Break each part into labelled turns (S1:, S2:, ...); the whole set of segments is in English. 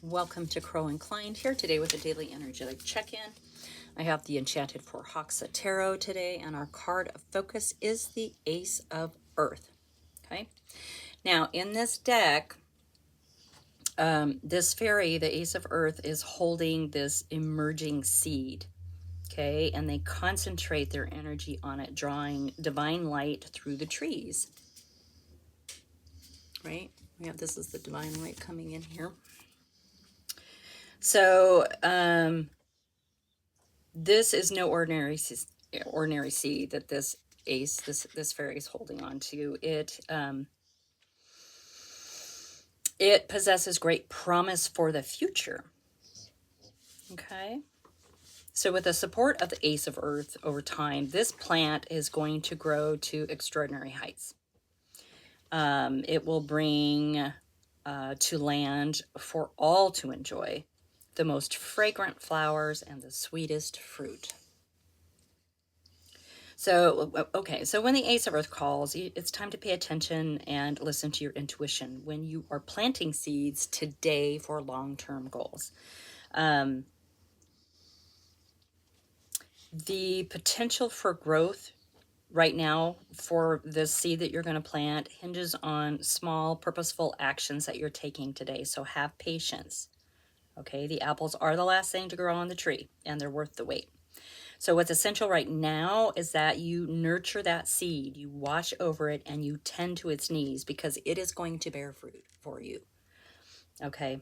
S1: Welcome to Crow Inclined here today with a daily energetic check-in. I have the Enchanted for Hoxa Tarot today, and our card of focus is the Ace of Earth. Okay, now in this deck, this fairy, the Ace of Earth, is holding this emerging seed. Okay, and they concentrate their energy on it, drawing divine light through the trees. Right? Yeah, this is the divine light coming in here. So, this is no ordinary seed that this ace, this fairy is holding on to. It possesses great promise for the future. Okay. So with the support of the Ace of Earth over time, this plant is going to grow to extraordinary heights. It will bring to land for all to enjoy the most fragrant flowers and the sweetest fruit. So, okay, so when the Ace of Earth calls, it's time to pay attention and listen to your intuition when you are planting seeds today for long-term goals. The potential for growth right now for this seed that you're going to plant hinges on small, purposeful actions that you're taking today. So have patience. Okay, the apples are the last thing to grow on the tree, and they're worth the wait. So what's essential right now is that you nurture that seed, you watch over it, and you tend to its needs, because it is going to bear fruit for you. Okay.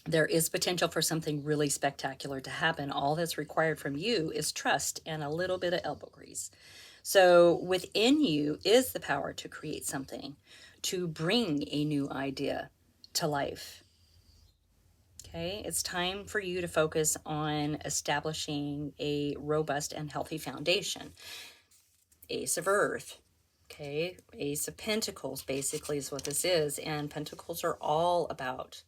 S1: There is potential for something really spectacular to happen. All that's required from you is trust and a little bit of elbow grease. So within you is the power to create something, to bring a new idea to life. Okay, it's time for you to focus on establishing a robust and healthy foundation. Ace of Earth, okay, Ace of Pentacles basically is what this is, and Pentacles are all about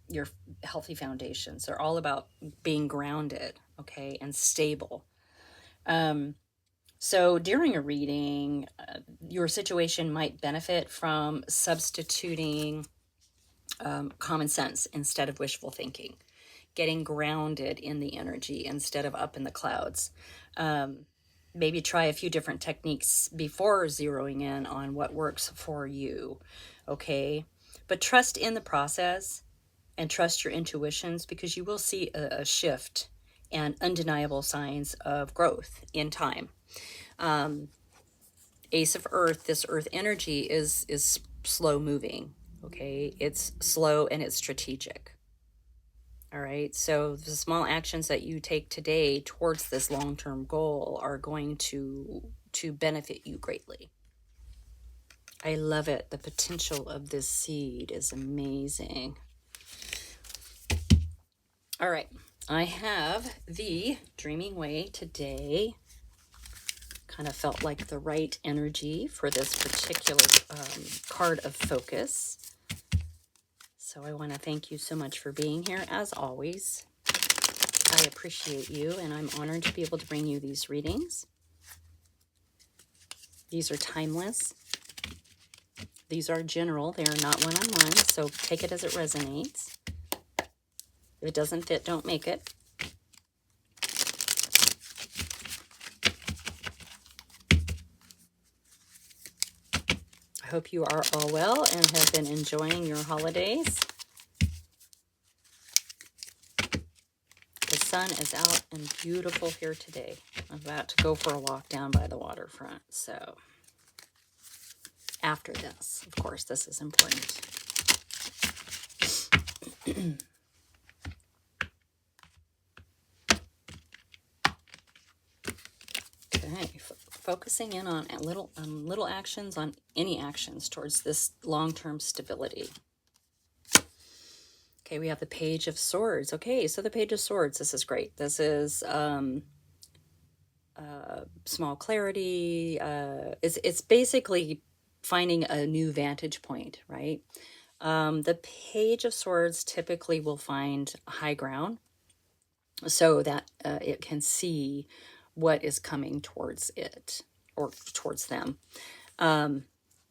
S1: your healthy foundations. They're all about being grounded, okay, and stable. So during a reading, your situation might benefit from substituting common sense instead of wishful thinking, getting grounded in the energy instead of up in the clouds. Maybe try a few different techniques before zeroing in on what works for you, okay? But trust in the process and trust your intuitions, because you will see a shift and undeniable signs of growth in time. Ace of Earth, this earth energy is slow moving, okay? It's slow and it's strategic. All right, so the small actions that you take today towards this long-term goal are going to benefit you greatly. I love it. The potential of this seed is amazing. All right, I have the Dreaming Way today. Kind of felt like the right energy for this particular card of focus. So I want to thank you so much for being here, as always. I appreciate you, and I'm honored to be able to bring you these readings. These are timeless. These are general. They are not one-on-one, so take it as it resonates. If it doesn't fit, don't make it. I hope you are all well and have been enjoying your holidays. The sun is out and beautiful here today. I'm about to go for a walk down by the waterfront, so after this, of course, this is important. Okay, focusing in on little actions, on any actions towards this long-term stability. Okay, we have the Page of Swords. Okay, so the Page of Swords, this is great. This is small clarity. It's basically finding a new vantage point, right? The Page of Swords typically will find high ground so that it can see what is coming towards it or towards them.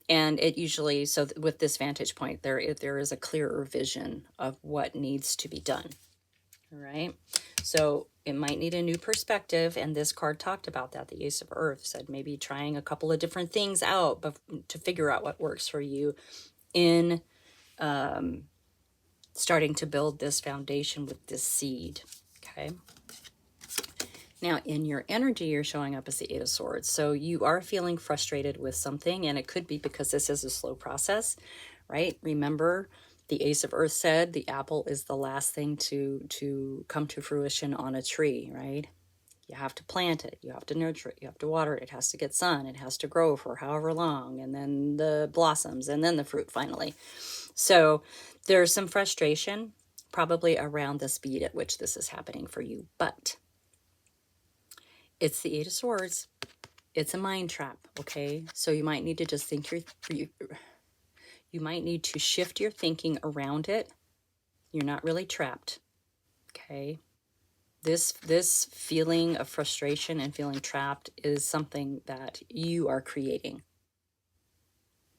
S1: And it usually, so with this vantage point, there is a clearer vision of what needs to be done. All right. So it might need a new perspective. And this card talked about that. The Ace of Earth said maybe trying a couple of different things out to figure out what works for you in starting to build this foundation with this seed. Okay. Now, in your energy, you're showing up as the Eight of Swords. So you are feeling frustrated with something, and it could be because this is a slow process, right? Remember, the Ace of Earth said the apple is the last thing to come to fruition on a tree, right? You have to plant it, you have to nurture it, you have to water it, it has to get sun, it has to grow for however long, and then the blossoms, and then the fruit finally. So there's some frustration probably around the speed at which this is happening for you, but it's the Eight of Swords. It's a mind trap, okay? So you might need to just think you might need to shift your thinking around it. You're not really trapped, okay? This feeling of frustration and feeling trapped is something that you are creating,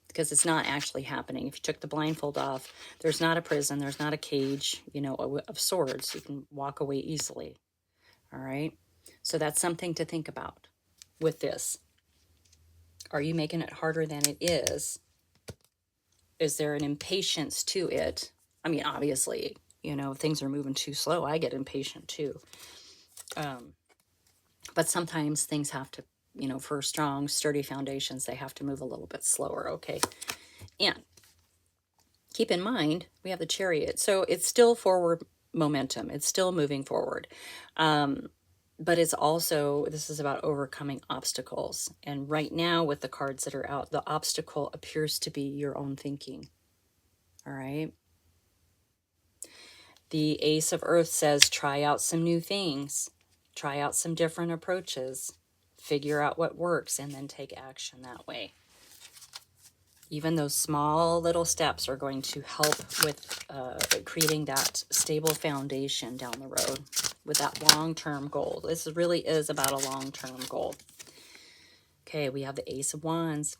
S1: because it's not actually happening. If you took the blindfold off, there's not a prison, there's not a cage, you know, of swords. You can walk away easily, all right? So that's something to think about with this. Are you making it harder than it is? Is there an impatience to it? I mean, obviously, you know, if things are moving too slow, I get impatient too. But sometimes things have to, you know, for strong, sturdy foundations, they have to move a little bit slower, okay? And keep in mind, we have the Chariot. So it's still forward momentum. It's still moving forward. But it's also, this is about overcoming obstacles. And right now with the cards that are out, the obstacle appears to be your own thinking. All right. The Ace of Earth says, try out some new things, try out some different approaches, figure out what works, and then take action that way. Even those small little steps are going to help with creating that stable foundation down the road with that long-term goal. This really is about a long-term goal. Okay, we have the Ace of Wands.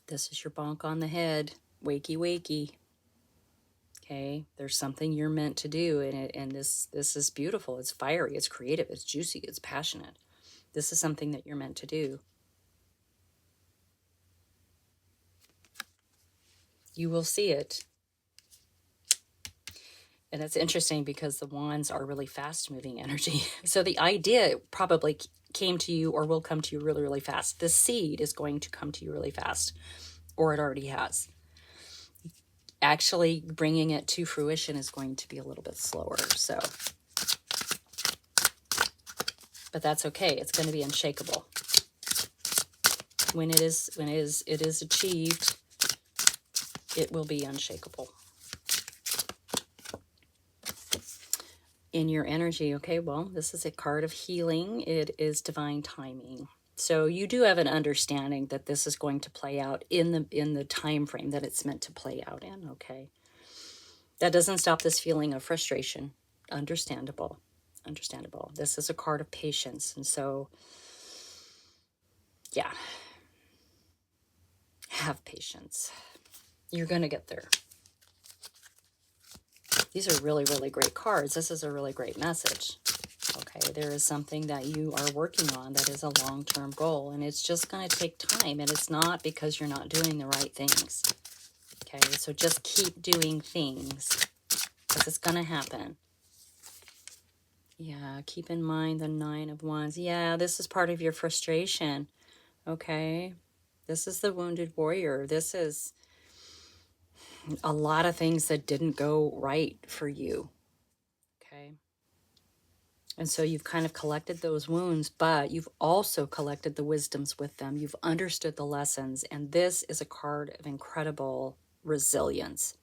S1: This is your bonk on the head. Wakey, wakey. Okay, there's something you're meant to do, and this is beautiful. It's fiery, it's creative, it's juicy, it's passionate. This is something that you're meant to do. You will see it. And it's interesting because the wands are really fast-moving energy. So the idea probably came to you or will come to you really, really fast. The seed is going to come to you really fast, or it already has. Actually bringing it to fruition is going to be a little bit slower. So, but that's okay. It's going to be unshakable. When it is achieved, it will be unshakable. In your energy, okay, well, this is a card of healing. It is divine timing. So you do have an understanding that this is going to play out in the time frame that it's meant to play out in, okay? That doesn't stop this feeling of frustration. Understandable. Understandable. This is a card of patience, and so yeah. Have patience. You're going to get there. These are really, really great cards. This is a really great message. Okay, there is something that you are working on that is a long-term goal, and it's just going to take time, and it's not because you're not doing the right things. Okay, so just keep doing things because it's going to happen. Yeah, keep in mind the Nine of Wands. Yeah, this is part of your frustration. Okay, this is the wounded warrior. This is a lot of things that didn't go right for you. Okay. And so you've kind of collected those wounds, but you've also collected the wisdoms with them. You've understood the lessons. And this is a card of incredible resilience.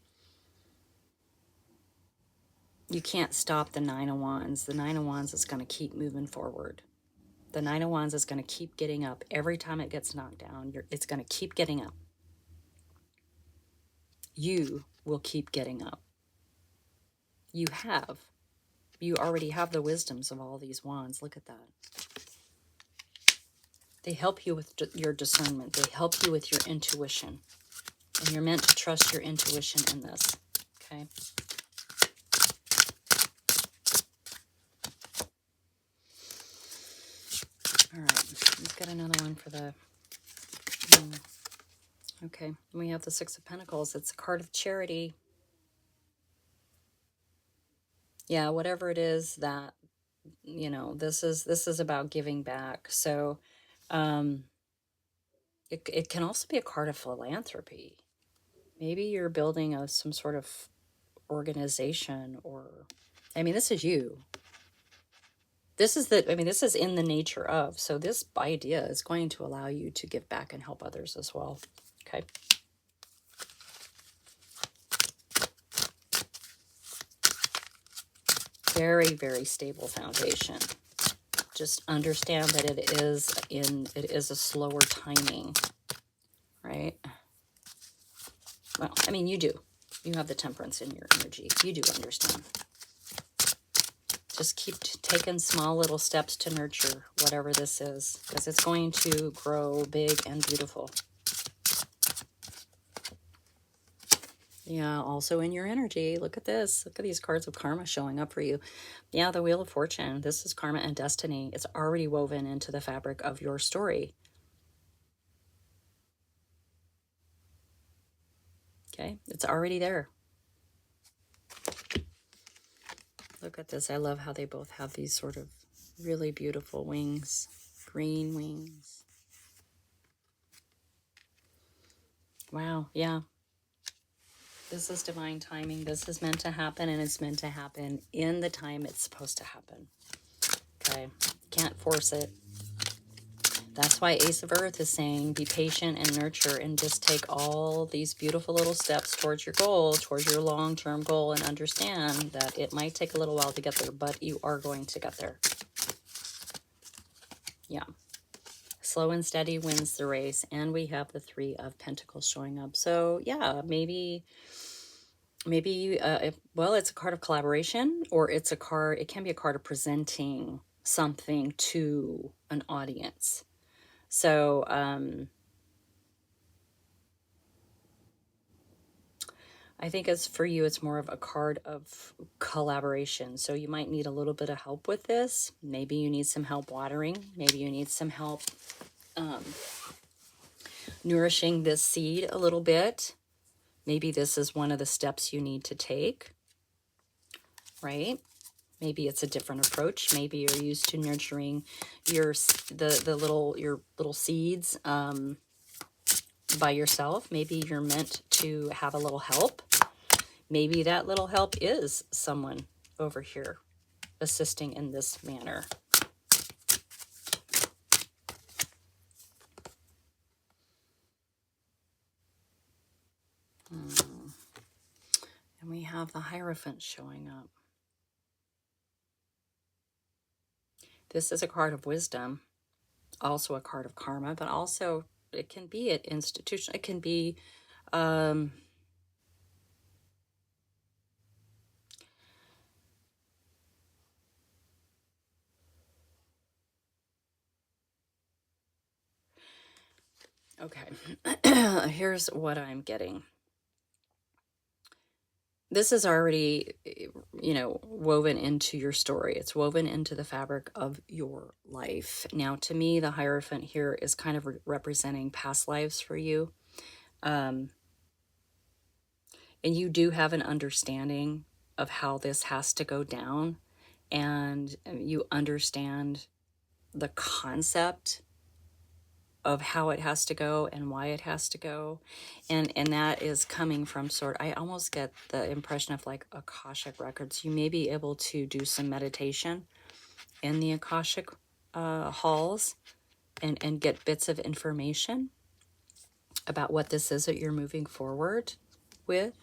S1: You can't stop the Nine of Wands. The Nine of Wands is going to keep moving forward. The Nine of Wands is going to keep getting up. Every time it gets knocked down, it's going to keep getting up. You will keep getting up. You already have the wisdoms of all these wands. Look at that. They help you with your discernment. They help you with your intuition. And you're meant to trust your intuition in this. Okay. All right. Let's get another one for the... Okay. We have the Six of Pentacles. It's a card of charity. Yeah, whatever it is that, you know, this is about giving back. So it can also be a card of philanthropy. Maybe you're building some sort of organization, or, I mean, this is you. This is this is in the nature of. So this idea is going to allow you to give back and help others as well. Okay. Very, very stable foundation. Just understand that it is a slower timing, right? Well, I mean, you do. You have the Temperance in your energy. You do understand. Just keep taking small little steps to nurture whatever this is, because it's going to grow big and beautiful. Yeah, also in your energy. Look at this. Look at these cards of karma showing up for you. Yeah, the Wheel of Fortune. This is karma and destiny. It's already woven into the fabric of your story. Okay, it's already there. Look at this. I love how they both have these sort of really beautiful wings, green wings. Wow, yeah. This is divine timing. This is meant to happen, and it's meant to happen in the time it's supposed to happen. Okay, can't force it. That's why Ace of Earth is saying be patient and nurture, and just take all these beautiful little steps towards your goal, towards your long-term goal, and understand that it might take a little while to get there, but you are going to get there. Yeah. Slow and steady wins the race. And we have the Three of Pentacles showing up. So yeah, maybe well, it's a card of collaboration, or it can be a card of presenting something to an audience. So I think as for you, it's more of a card of collaboration. So you might need a little bit of help with this. Maybe you need some help watering. Maybe you need some help nourishing this seed a little bit. Maybe this is one of the steps you need to take, right? Maybe it's a different approach. Maybe you're used to nurturing your little seeds by yourself. Maybe you're meant to have a little help. Maybe that little help is someone over here assisting in this manner. And we have the Hierophant showing up. This is a card of wisdom, also a card of karma, but also it can be an institution. It can be okay. Here's what I'm getting. This is already, you know, woven into your story. It's woven into the fabric of your life. Now, to me, the Hierophant here is kind of representing past lives for you. And you do have an understanding of how this has to go down. And you understand the concept of how it has to go and why it has to go, and that is coming from I almost get the impression of like Akashic records. You may be able to do some meditation in the Akashic halls and get bits of information about what this is that you're moving forward with.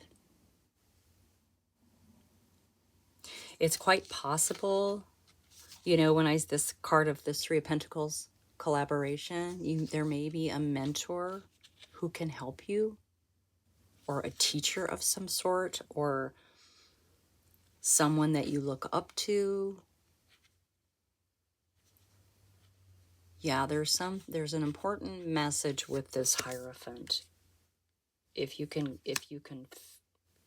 S1: It's quite possible, you know, when this card of this Three of Pentacles collaboration, there may be a mentor who can help you, or a teacher of some sort, or someone that you look up to. Yeah, there's an important message with this Hierophant. If you can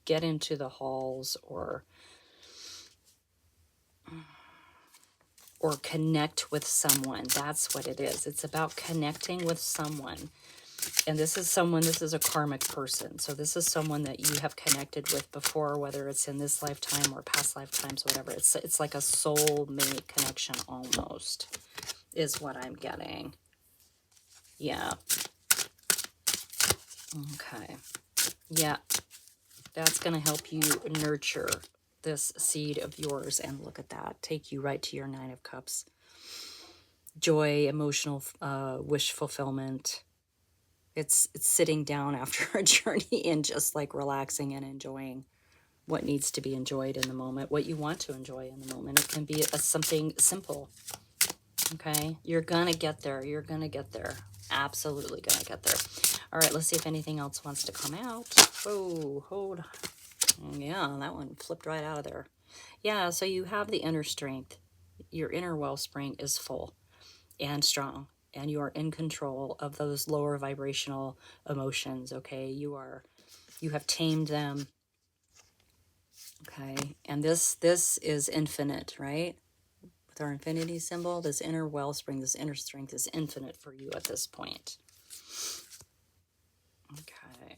S1: get into the halls or connect with someone, that's what it is. It's about connecting with someone. And this is a karmic person. So this is someone that you have connected with before, whether it's in this lifetime or past lifetimes, whatever. It's like a soulmate connection almost, is what I'm getting. Yeah. Okay. Yeah. That's going to help you nurture this seed of yours. And look at that. Take you right to your Nine of Cups. Joy, emotional wish fulfillment. It's sitting down after a journey and just like relaxing and enjoying what needs to be enjoyed in the moment, what you want to enjoy in the moment. It can be something simple. Okay, you're gonna get there. You're gonna get there. Absolutely gonna get there. All right, let's see if anything else wants to come out. Oh, hold on. Yeah, that one flipped right out of there. Yeah, so you have the inner strength. Your inner wellspring is full and strong, and you are in control of those lower vibrational emotions. Okay, you have tamed them. Okay, and this is infinite, right? With our infinity symbol, this inner wellspring, this inner strength is infinite for you at this point. Okay,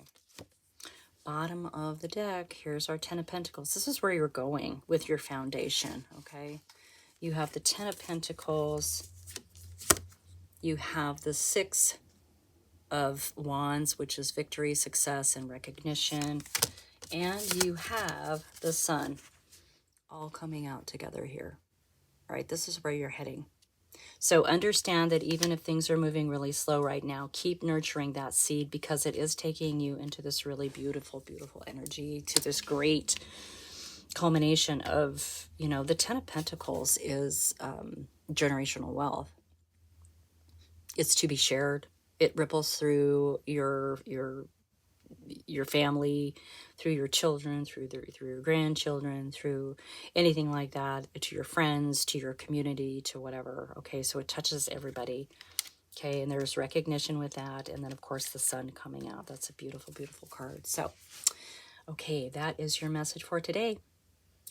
S1: bottom of the deck, here's our Ten of Pentacles. This is where you're going with your foundation. Okay, you have the Ten of Pentacles, you have the Six of Wands, which is victory, success, and recognition, and you have the Sun, all coming out together here. All right, this is where you're heading. So understand that even if things are moving really slow right now, keep nurturing that seed, because it is taking you into this really beautiful, beautiful energy, to this great culmination of, you know, the Ten of Pentacles is generational wealth. It's to be shared. It ripples through your family, through your children, through your grandchildren, through anything like that, to your friends, to your community, to whatever. Okay, so it touches everybody. Okay, and there's recognition with that, and then of course the Sun coming out. That's a beautiful, beautiful card. So, okay, that is your message for today.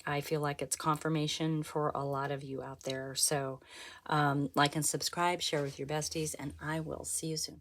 S1: I feel like it's confirmation for a lot of you out there. So, like and subscribe, share with your besties, and I will see you soon.